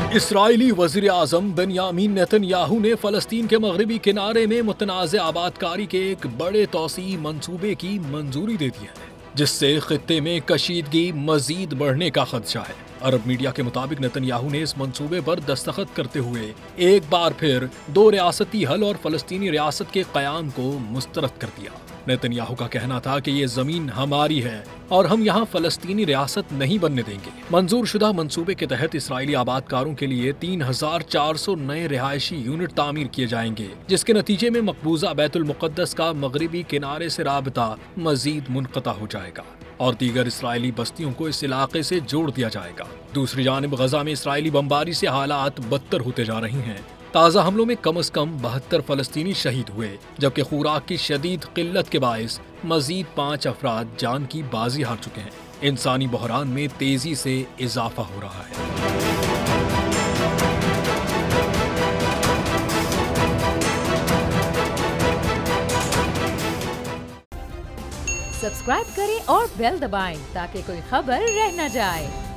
Israeli वज़ीर आज़म बेंयामीन Netanyahu ने फ़लस्तीन के मगरबी किनारे में मुतनाज़ आबादकारी के एक बड़े तौसी मंसूबे की मंजूरी दे दी है, जिससे खित्ते में कशीदगी मजीद बढ़ने का खदशा है। अरब मीडिया के मुताबिक नेतन्याहू ने इस मंसूबे पर दस्तखत करते हुए एक बार फिर दो रियासती हल और फ़लस्तीनी रियासत के क़याम को मुस्तरद कर दिया। नेतन्याहू का कहना था कि ये जमीन हमारी है और हम यहाँ फ़लस्तीनी रियासत नहीं बनने देंगे। मंजूर शुदा मंसूबे के तहत इसराइली आबादकारों के लिए 3400 नए रिहायशी यूनिट तामीर किए जाएंगे, जिसके नतीजे में मकबूजा बैतुल मुक़द्दस का मगरबी किनारे से राबता मजीद मुनक़ता हो जाएगा और दीगर इसराइली बस्तियों को इस इलाके से जोड़ दिया जाएगा। दूसरी जानिब गजा में इसराइली बमबारी से हालात बदतर होते जा रही हैं। ताज़ा हमलों में कम से कम 72 फ़लस्तीनी शहीद हुए, जबकि खुराक की शदीद किल्लत के बायस मजीद 5 अफराद जान की बाजी हार चुके हैं। इंसानी बहरान में तेजी से इजाफा हो रहा है। सब्सक्राइब करें और बेल दबाएं ताकि कोई खबर रह न जाए।